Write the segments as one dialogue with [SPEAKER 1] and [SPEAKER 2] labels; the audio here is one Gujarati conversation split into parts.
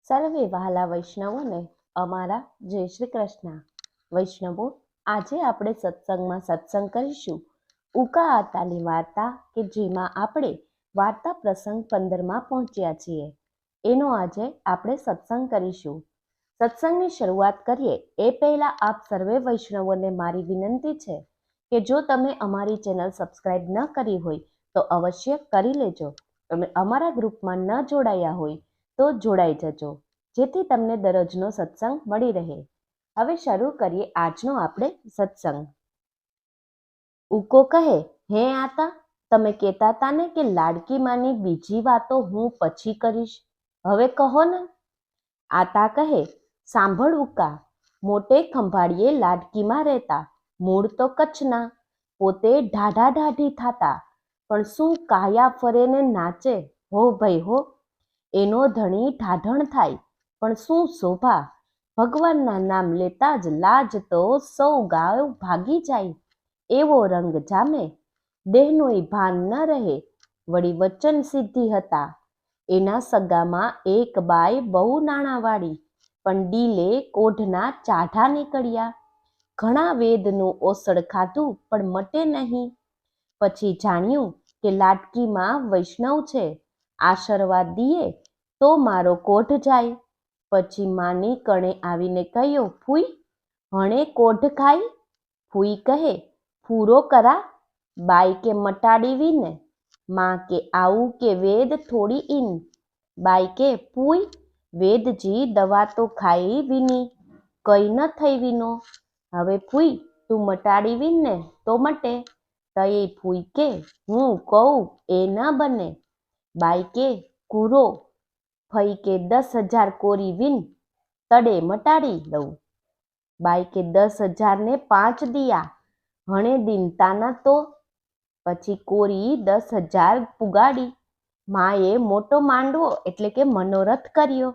[SPEAKER 1] સર્વે વહાલા વૈષ્ણવોને અમારા જય શ્રી કૃષ્ણ. વૈષ્ણવો, આજે આપણે સત્સંગમાં સત્સંગ કરીશું ઉકા આતાની વાર્તા, કે જેમાં આપણે વાર્તા પ્રસંગ 15માં પહોંચ્યા છીએ. એનો આજે આપણે સત્સંગ કરીશું. સત્સંગની શરૂઆત કરીએ એ પહેલાં આપ સર્વે વૈષ્ણવોને મારી વિનંતી છે કે જો તમે અમારી ચેનલ સબસ્ક્રાઈબ ન કરી હોય તો અવશ્ય કરી લેજો અને અમારા ગ્રુપમાં ન જોડાયા હોય તો જોડાઈ જજો, જેથી તમને દરરોજનો સત્સંગ મળી રહે. હવે શરૂ કરીએ આજનો આપણે સત્સંગ. ઉકો કહે, હે આતા, તમે કહેતા હતા ને કે લાડકી માની બીજી વાતો હું પછી કરીશ, હવે કહો ને. આતા કહે, સાંભળ ઉકા, મોટે ખંભાળીએ લાડકીમાં રહેતા, મૂળ તો કચ્છના, પોતે ઢાઢા ઢાઢી થાતા, પણ શું કાયા ફરે ને નાચે, હો ભાઈ હો. એનો ધણી ઢાઢણ થાય પણ શું શોભા, ભગવાનના નામ લેતા જ લાજ તો સૌ ગાવ ભાગી જાય, એવો રંગ જામે, દેહનોય ભાન ન રહે, વળી વચન સિદ્ધિ હતા. એના સગામાં એક બાઈ બહુ નાણાવાળી, પણ ડીલે કોઢના ચાઢા નીકળ્યા, ઘણા વેદનું ઓસડ ખાધું પણ મટે નહીં. પછી જાણ્યું કે લાડકીમાં વૈષ્ણવ છે, આશીર્વાદ દીએ તો મારો કોઢ જાય. પછી માની કણે આવીને કહ્યો, ફૂઈ, હણે કોઢ ખાઈ? ફૂઈ કહે, ફૂરો કરા. બાઈ કે મટાડીવી ને. માં કે આવું કે વેદ થોડી ઈન. બાઈ કે ફૂઈ, વેદજી દવા તો ખાઈ વિની, કઈ ન થઈ વિનો. હવે ફૂઈ, તું મટાડીવી ને તો મટે. તઈ ફૂઈ કે હું કહું એ ન બને. બાઈ કે કૂરો. ફઈ કે 10,000 કોરી વિન, તડે મટાડી દઉં. બાઈ કે 10,000 ને 5 દિયા, હણે દિનતાના તો. પછી કોરી 10,000 પુગાડી. માએ મોટો માંડવો એટલે કે મનોરથ કર્યો.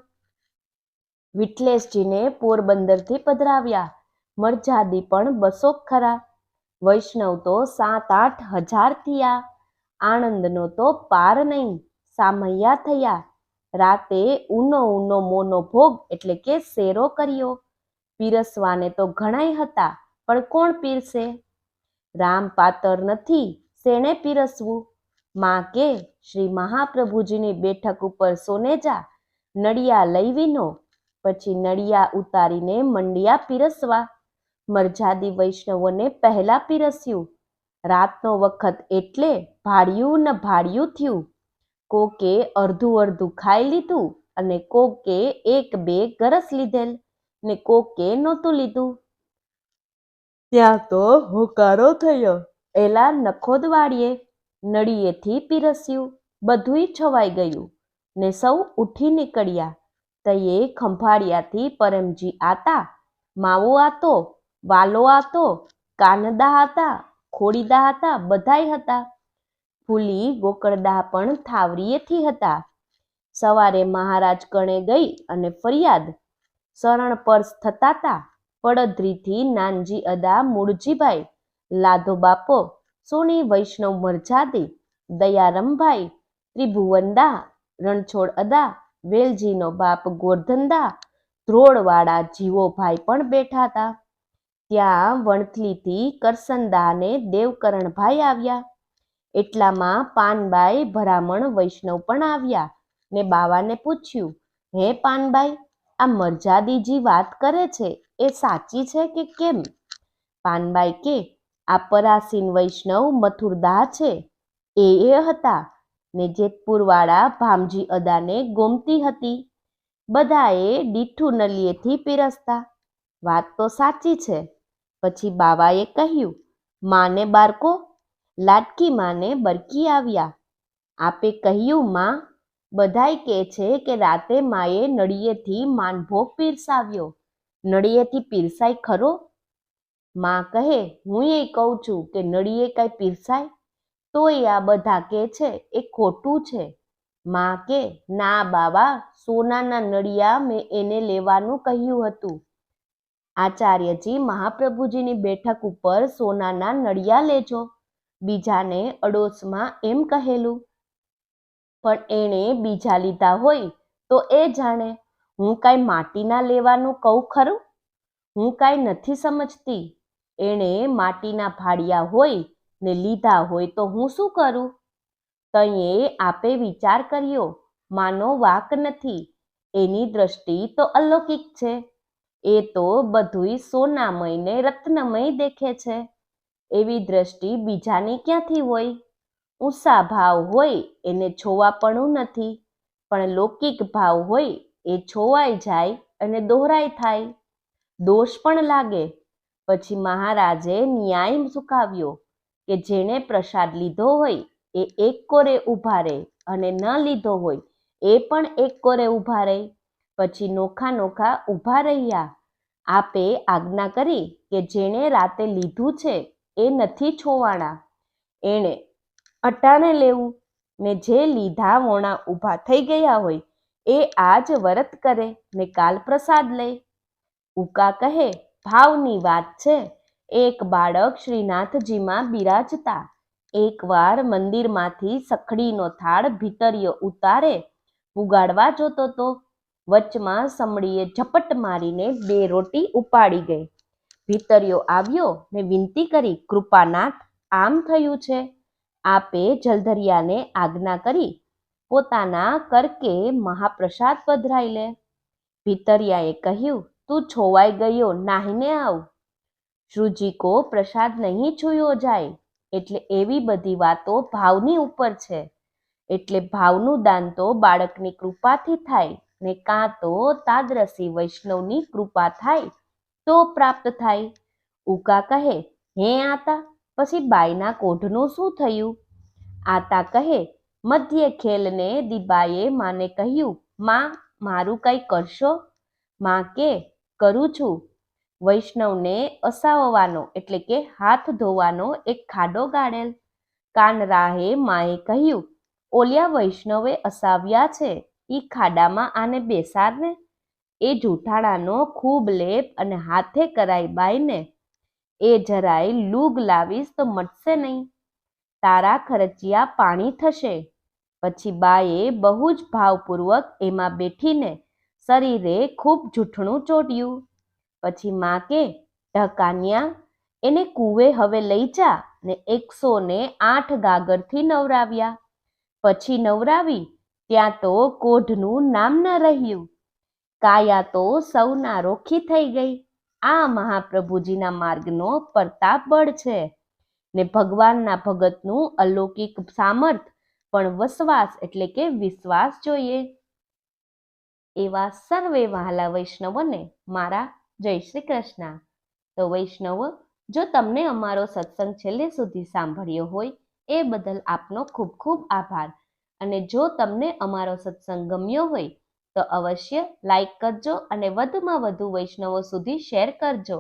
[SPEAKER 1] વિઠ્ઠલેશજીને પોરબંદરથી પધરાવ્યા, મરજાદી પણ 200 ખરા. વૈષ્ણવ તો 7-8 હજાર થયા. આનંદનો તો પાર નહીં, સામૈયા થયા. રાતે ઊનો મોનો ભોગ એટલે કે શેરો કર્યો. પીરસવાને તો ઘણાય હતા, પણ કોણ પીરસે? રામ પાતર નથી, શેણે પીરસવું? માં કે શ્રી મહાપ્રભુજીની બેઠક ઉપર સોને જા, નળિયા લઈ વિનો. પછી નળિયા ઉતારીને મંડિયા પીરસવા. મરજાદી વૈષ્ણવોને પહેલા પીરસ્યું. રાતનો વખત એટલે ભાડિયું ન ભાડિયું થયું. કોકે અડધું ખાઈ લીધું અને કોકે 1-2 ગરસ લીધેલ ને કોકે નહોતું લીધું. ત્યાં તો હોકારો થયો, એલા નખોદવાળીએ નળીએથી પીરસ્યું, બધુંય છવાઈ ગયું ને સૌ ઉઠી નીકળ્યા. તયે ખંભાળિયાથી પરમજી આતા, માવો આતો, વાલો આતો, કાનદા હતા, ખોડીદા હતા, બધાય હતા. ફૂલી ગોકળદા પણ થાવરીએથી હતા. સવારે મહારાજ કણે ગઈ અને ફરિયાદ. શરણ પરસ થતાતા. પડધરીથી નાનજી અદા મૂળજીભાઈ, લાધો બાપો, સોની વૈષ્ણવ મરજાદી, દયારમભાઈ, ત્રિભુવનદા, રણછોડ અદા, વેલજીનો બાપ ગોરધનદા, ધ્રોળવાળા જીવોભાઈ પણ બેઠા હતા. ત્યાં વણથલીથી કરસનદા ને દેવકરણભાઈ આવ્યા. એટલામાં પાનબાઈ ભરામણ વૈષ્ણવ પણ આવ્યા ને બાવાને પૂછ્યું, હે પાનબાઈ, આ મરજાદીજી વાત કરે છે એ સાચી છે કે કેમ? પાનબાઈ કે આ પરાસીન વૈષ્ણવ મથુરદા છે એ હતા ને જેતપુરવાળા ભામજી અદાને ગોમતી હતી. બધાએ દીઠું નલિયેથી પીરસતા. વાત તો સાચી છે. પછી બાવાએ કહ્યું, માને બારકો, લાડકી માને બરકી આવ્યા. આપે કહ્યું, માં, બધાય કહે છે કે રાતે માએ નળિયેથી માનભોગ પીરસાવ્યો. નળિયેથી પીરસાય ખરો? માં કહે, હું એ કહું છું કે નળિયે કાંઈ પીરસાય? તોય આ બધા કહે છે એ ખોટું છે. માં કે ના બાવા, સોનાના નળિયા મેં એને લેવાનું કહ્યું હતું. આચાર્યજી મહાપ્રભુજીની બેઠક ઉપર સોનાના નળિયા લેજો, બીજાને અડોશમાં એમ કહેલું. પણ એણે બીજા લીધા હોય તો એ જાણે. હું કાંઈ માટીના લેવાનું કહું ખરું? હું કાંઈ નથી સમજતી. એણે માટીના ભાડિયા હોય ને લીધા હોય તો હું શું કરું? તઈએ આપે વિચાર કર્યો, માનો વાક નથી. એની દ્રષ્ટિ તો અલૌકિક છે. એ તો બધુંય સોનામય ને રત્નમય દેખે છે. એવી દ્રષ્ટિ બીજાની ક્યાંથી હોય? ઊંચા ભાવ હોય એને છોવાપણું નથી, પણ લૌકિક ભાવ હોય એ છોવાઈ જાય અને દોહરાય થાય, દોષ પણ લાગે. પછી મહારાજે ન્યાય ચૂકાવ્યો કે જેણે પ્રસાદ લીધો હોય એ એક કોરે ઊભા રહે અને ન લીધો હોય એ પણ એક કોરે ઊભા રહે. પછી નોખા નોખા ઊભા રહ્યા. આપે આજ્ઞા કરી કે જેણે રાતે લીધું છે એ નથી છોવાણા, એણે અટાણે લેવું, ને જે લીધા વોણા ઊભા થઈ ગયા હોય એ આજ વરત કરે ને કાલ પ્રસાદ લે. ઉકા કહે, ભાવની વાત છે. એક બાળક શ્રીનાથજીમાં બિરાજતા એકવાર મંદિરમાંથી સખડીનો થાળ ભીતરીયો ઉતારે પુગાડવા જોતો તો વચમાં સમડીએ ઝપટ મારીને 2 રોટી ઉપાડી ગઈ. ભીતરીયો આવ્યો ને વિનંતી કરી, કૃપાનાથ, આમ થયું છે. આપે જલધરિયાને આજ્ઞા કરી પોતાના કરકે મહાપ્રસાદ પધરાઈ લે. ભીતરિયાએ કહ્યું, તું છોવાઈ ગયો, નાહીને આવ. શ્રુજી કો પ્રસાદ નહીં છૂયો જાય. એટલે એવી બધી વાતો ભાવની ઉપર છે. એટલે ભાવનું દાન તો બાળકની કૃપાથી થાય ને કાં તો તાદ્રસી વૈષ્ણવની કૃપા થાય તો પ્રાપ્ત થાય. ઉકા કહે, હે આતા, પછી બાઈના કોઢનું શું થયું? આતા કહે, મધ્ય ખેલને દીબાએ માને કહ્યું, માં, મારું કંઈ કરશો? માં કે, કરું છું. વૈષ્ણવને અસાવવાનો એટલે કે હાથ ધોવાનો એક ખાડો ગાળેલ. કાનરાહે માએ કહ્યું, ઓલિયા વૈષ્ણવે અસાવ્યા છે, ઈ ખાડામાં આને બેસાડને. એ જૂઠાણાનો ખૂબ લેપ અને હાથે કરાય બાઈને. એ જરાય લૂગ લાવીશ તો મટશે નહીં, તારા ખર્ચિયા પાણી થશે. પછી બાએ બહુ જ ભાવપૂર્વક એમાં બેઠીને શરીરે ખૂબ જૂઠણું ચોટ્યું. પછી માં કે, ઢકાન્યા, એને કૂવે હવે લઈ જા ને 108 ગાગરથી નવરાવ્યા. પછી નવરાવી ત્યાં તો કોઢનું નામ ન રહ્યું. કાયા તો સૌના રોખી થઈ ગઈ. આ મહાપ્રભુજીના માર્ગનો પ્રતાપ બળ છે ને ભગવાનના ભગતનું અલૌકિક સામર્થ પણ વસવાસ એટલે કે વિશ્વાસ જોઈએ. એવા સર્વે વહાલા વૈષ્ણવોને મારા જય શ્રી કૃષ્ણ. તો વૈષ્ણવો, જો તમને અમારો સત્સંગ છેલ્લે સુધી સાંભળ્યો હોય એ બદલ આપનો ખૂબ ખૂબ આભાર. અને જો તમને અમારો સત્સંગ ગમ્યો હોય તો અવશ્ય લાઈક કરજો અને વધુમાં વધુ વૈષ્ણવો સુધી શેર કરજો.